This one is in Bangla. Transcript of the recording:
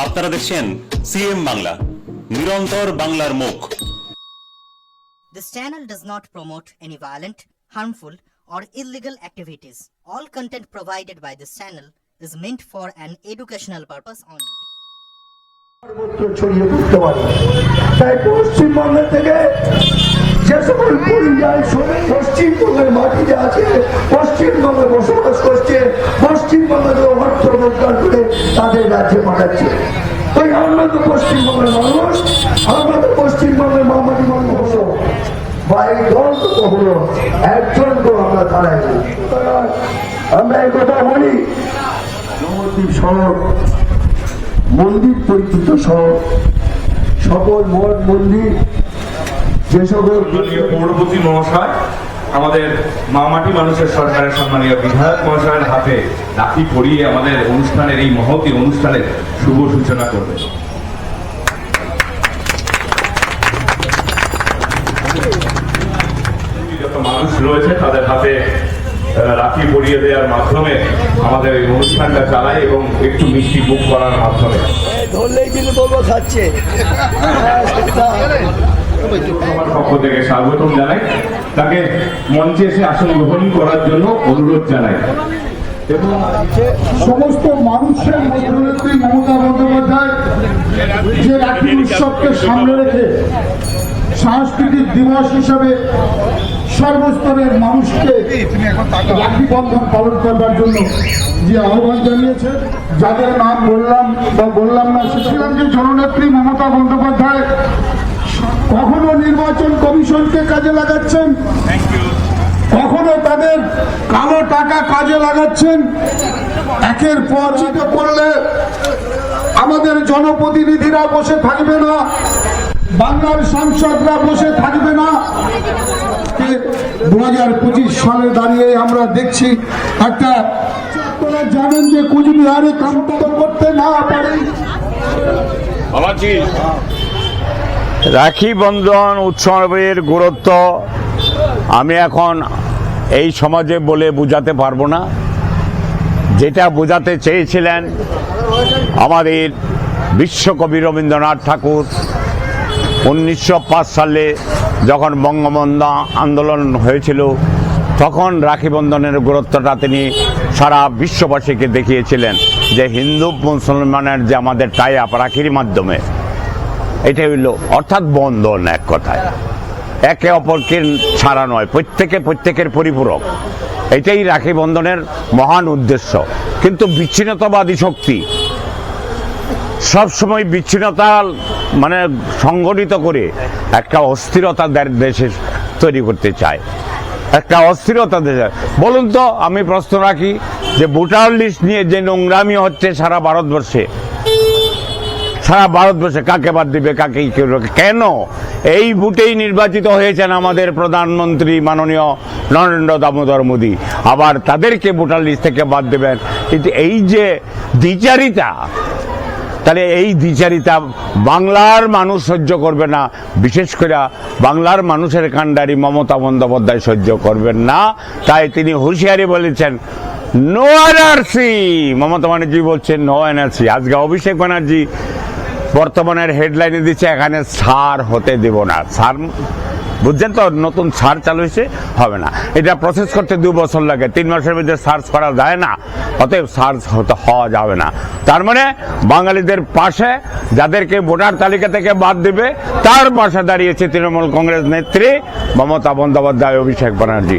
আপনারা দেখছেন সিএম বাংলা, নিরন্তর বাংলার মুখ। This channel does not promote any violent, harmful, or illegal activities. All content provided by this channel is meant for an educational purpose only. ছড়িয়ে পড়তে পারে। তাই পশ্চিমবঙ্গ থেকে যে সকল পরিযায়ী শ্রমিক পশ্চিমবঙ্গের মাটিতে আছে, পশ্চিমবঙ্গে বসবাস করছে, পশ্চিমবঙ্গের অর্থ রোজগার করে তাদের রাজ্যে পাঠাচ্ছে। ওই আমরা তো পশ্চিমবঙ্গের মানুষ, আমরা তো পশ্চিমবঙ্গের মামাটি মানুষ, বা এই দল তো কখনো একজন তো আমরা দাঁড়াই না। আমরা এই কথা বলি, নবদ্বীপ শহর মন্দির পরিচিত শহর, সকল মঠ মন্দির, যে সকল পৌরপতি মহাশয় আমাদের মামাটি মানুষের সরকারের সম্মানীয় বিধায়ক মহাশয়ের হাতে রাখি পরিয়ে আমাদের অনুষ্ঠানের এই মহতি অনুষ্ঠানের শুভ সূচনা করবে। যত মানুষ রয়েছে তাদের হাতে রাখি পরিয়ে দেওয়ার মাধ্যমে আমাদের এই অনুষ্ঠানটা চালাই এবং একটু মিষ্টি মুখ করার মাধ্যমে ধরলেই কিন্তু বলবো খাচ্ছে। আমার পক্ষ থেকে স্বাগতম জানাই, তাকে মঞ্চে এসে আসন গ্রহণ করার জন্য অনুরোধ জানাই। এবং সমস্ত মানুষের মুখ্যমন্ত্রী মমতা বন্দ্যোপাধ্যায় যে রাখি উৎসবকে সামনে রেখে সাংস্কৃতিক দিবস হিসাবে সর্বস্তরের মানুষকে রাখি বন্ধন পালন করবার জন্য যে আহ্বান জানিয়েছে, যাদের নাম বললাম বা বললাম না, সেছিলাম যে জননেত্রী মমতা বন্দ্যোপাধ্যায় কখনো নির্বাচন কমিশনকে কাজে লাগাচ্ছেন, কখনো তাদের কালো টাকা কাজে লাগাচ্ছেন। একের পর চিঠি পড়লে আমাদের জনপ্রতিনিধিরা বসে থাকবে না, বাংলার সাংসদরা বসে থাকবে না। 2025 সালে দাঁড়িয়ে আমরা দেখছি একটা, আপনারা জানেন যে কুচবিহারে কামতা করতে না পারে। রাখি বন্ধন উৎসবের গুরুত্ব আমি এখন এই সমাজে বলে বোঝাতে পারবো না। যেটা বোঝাতে চেয়েছিলেন আমাদের বিশ্বকবি রবীন্দ্রনাথ ঠাকুর 1905 সালে যখন বঙ্গবন্ধু আন্দোলন হয়েছিল, তখন রাখি বন্ধনের গুরুত্বটা তিনি সারা বিশ্ববাসীকে দেখিয়েছিলেন যে হিন্দু মুসলমানের যে আমাদের টাই আপ রাখির মাধ্যমে, এটাই হইল অর্থাৎ বন্ধন, এক কথায় একে অপরকে ছাড়া নয়, প্রত্যেকের পরিপূরক। এটাই রাখি বন্ধনের মহান উদ্দেশ্য। কিন্তু বিচ্ছিন্নতাবাদী শক্তি সবসময় বিচ্ছিন্নতা মানে সংগঠিত করে একটা অস্থিরতা দেশে তৈরি করতে চায়, একটা অস্থিরতা দেশে। বলুন তো, আমি প্রশ্ন রাখি যে ভোটার লিস্ট নিয়ে যে নোংরামি হচ্ছে সারা ভারতবর্ষে কাকে বাদ দিবে, কাকে কেন? এই ভোটেই নির্বাচিত হয়েছেন আমাদের প্রধানমন্ত্রী মাননীয় নরেন্দ্র দামোদর মোদী, আবার তাদেরকে ভোটার লিস্ট থেকে বাদ দেবেন। কিন্তু এই যে দ্বিচারিতা, তাহলে এই দ্বিচারিতা বাংলার মানুষ সহ্য করবে না, বিশেষ করে বাংলার মানুষের কাণ্ডারি মমতা বন্দ্যোপাধ্যায় সহ্য করবেন না। তাই তিনি হুঁশিয়ারি বলেছেন, নো এনআরসি। মমতা ব্যানার্জি বলছেন নো এনআরসি। আজকে অভিষেক ব্যানার্জি বর্তমানের হেডলাইনে দিচ্ছে এখানে সার হতে দেব না। সার বুঝছেন তো, নতুন সার চালু হয়েছে, হবে না। এটা প্রসেস করতে 2 বছর লাগে, 3 মাসের মধ্যে সার্চ করা যায় না, অতএব সার্চ হওয়া যাবে না। তার মানে বাঙালিদের পাশে যাদেরকে ভোটার তালিকা থেকে বাদ দিবে, তার পাশে দাঁড়িয়েছে তৃণমূল কংগ্রেস নেত্রী মমতা বন্দ্যোপাধ্যায়, অভিষেক ব্যানার্জি।